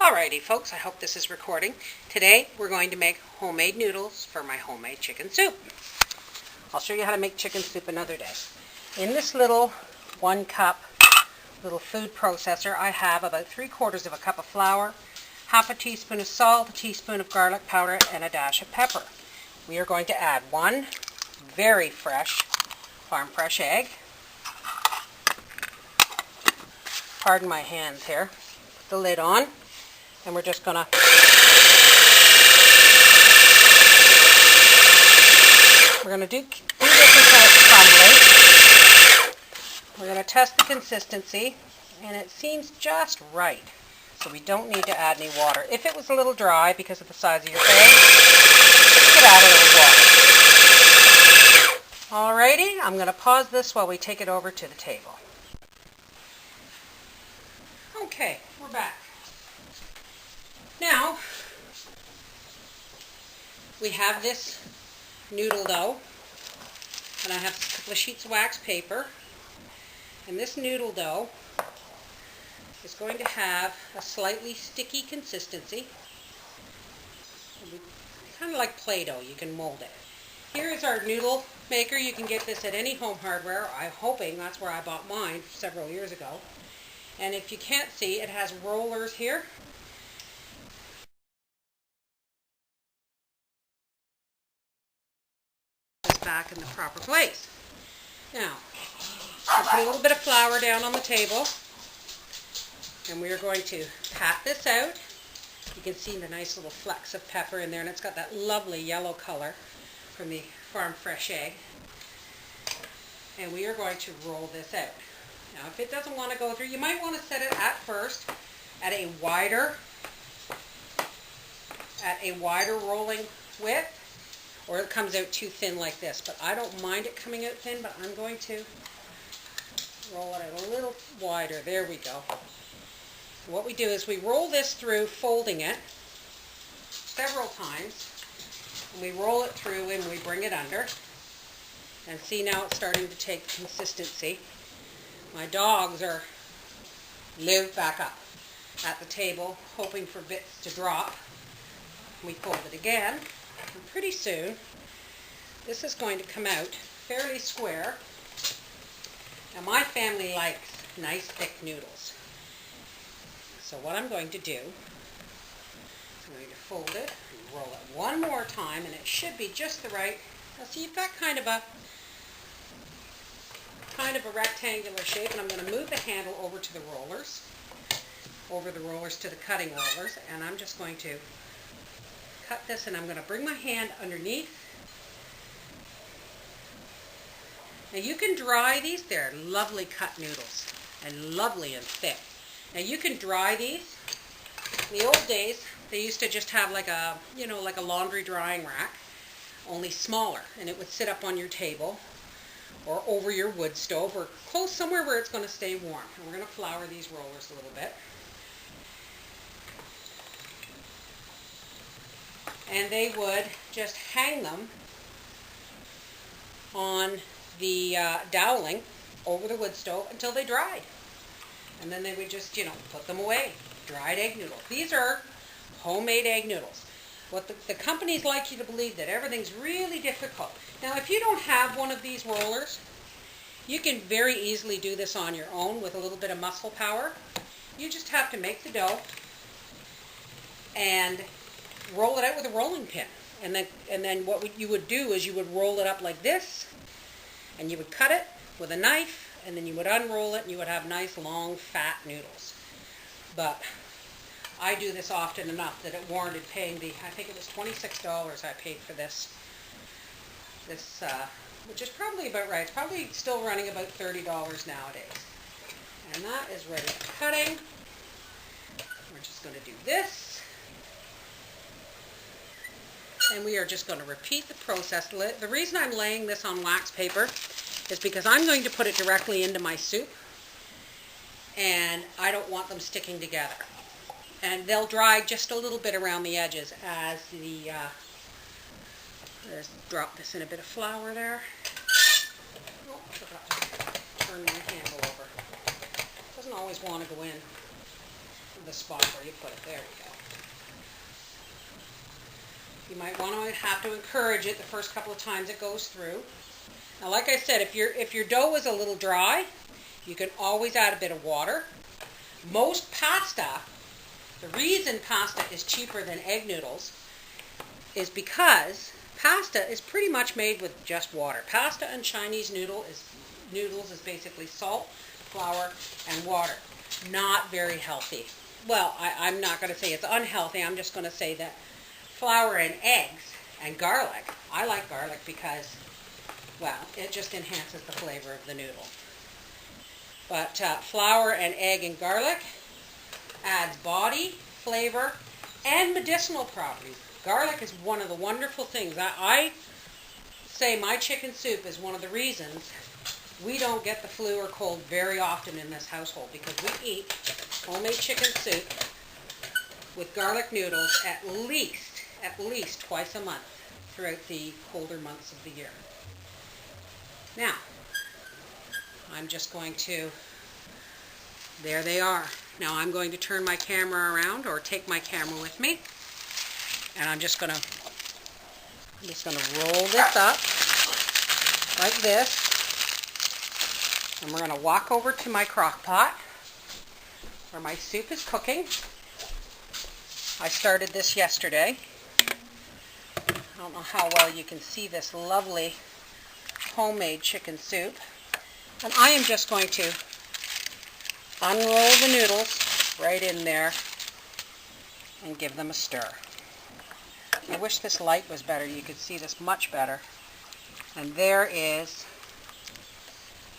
Alrighty folks, I hope this is recording. Today we're going to make homemade noodles for my homemade chicken soup. I'll show you how to make chicken soup another day. In this little 1 cup little food processor, I have about 3/4 of a cup of flour, half a teaspoon of salt, a teaspoon of garlic powder, and a dash of pepper. We are going to add 1 very fresh, farm fresh egg. Pardon my hands here. Put the lid on. And we're just going to do this until it's crumbly. We're going to test the consistency, and it seems just right. So we don't need to add any water. If it was a little dry because of the size of your egg, you could add a little water. Alrighty, I'm going to pause this while we take it over to the table. Okay, we're back. Now, we have this noodle dough, and I have a couple of sheets of wax paper, and this noodle dough is going to have a slightly sticky consistency, kind of like Play-Doh. You can mold it. Here is our noodle maker. You can get this at any Home Hardware. I'm hoping that's where I bought mine several years ago. And if you can't see, it has rollers here. Back in the proper place. Now, I'll put a little bit of flour down on the table, and we are going to pat this out. You can see the nice little flecks of pepper in there, and it's got that lovely yellow color from the farm fresh egg. And we are going to roll this out. Now, if it doesn't want to go through, you might want to set it at first at a wider rolling width, or it comes out too thin like this. But I don't mind it coming out thin, but I'm going to roll it out a little wider. There we go. And what we do is we roll this through, folding it several times, and we roll it through and we bring it under. And see, now it's starting to take consistency. My dogs live back up at the table, hoping for bits to drop. We fold it again. And pretty soon, this is going to come out fairly square. Now, my family likes nice thick noodles. So what I'm going to do, I'm going to fold it and roll it one more time, and it should be just the right. Now, see, you've got kind of a rectangular shape, and I'm going to move the handle over to the rollers, to the cutting rollers, and I'm just going to cut this, and I'm going to bring my hand underneath. Now you can dry these. They're lovely cut noodles and lovely and thick. Now you can dry these. In the old days, they used to just have like a laundry drying rack, only smaller, and it would sit up on your table or over your wood stove or close somewhere where it's going to stay warm. And we're going to flour these rollers a little bit. And they would just hang them on the doweling over the wood stove until they dried. And then they would just, put them away. Dried egg noodles. These are homemade egg noodles. What the companies like you to believe that everything's really difficult. Now, if you don't have one of these rollers, you can very easily do this on your own with a little bit of muscle power. You just have to make the dough and roll it out with a rolling pin, and then what you would do is you would roll it up like this, and you would cut it with a knife, and then you would unroll it, and you would have nice long fat noodles. But I do this often enough that it warranted paying I think it was $26 I paid for this, which is probably about right. It's probably still running about $30 nowadays. And that is ready for cutting. We're just going to do this. And we are just going to repeat the process. The reason I'm laying this on wax paper is because I'm going to put it directly into my soup, and I don't want them sticking together. And they'll dry just a little bit around the edges as there's drop this in a bit of flour there. Oh, I forgot to turn my handle over. It doesn't always want to go in. the spot where you put it. There we go. You might want to have to encourage it the first couple of times it goes through. Now, like I said, if your dough is a little dry, you can always add a bit of water. Most pasta, the reason pasta is cheaper than egg noodles is because pasta is pretty much made with just water. Pasta and Chinese noodles is basically salt, flour, and water. Not very healthy. Well, I'm not going to say it's unhealthy. I'm just going to say that flour and eggs and garlic. I like garlic because, well, it just enhances the flavor of the noodle. But flour and egg and garlic adds body, flavor, and medicinal properties. Garlic is one of the wonderful things. I say my chicken soup is one of the reasons we don't get the flu or cold very often in this household, because we eat homemade chicken soup with garlic noodles at least twice a month throughout the colder months of the year. Now, I'm just going to, there they are. Now I'm going to turn my camera around, or take my camera with me, and I'm just going to roll this up like this, and we're going to walk over to my crock pot where my soup is cooking. I started this yesterday. I don't know how well you can see this lovely homemade chicken soup. And I am just going to unroll the noodles right in there and give them a stir. I wish this light was better. You could see this much better. And there is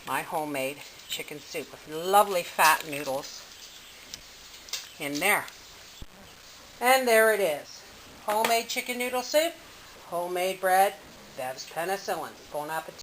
my homemade chicken soup with lovely fat noodles in there. And there it is. Homemade chicken noodle soup, homemade bread, Bev's penicillin. Bon appetit.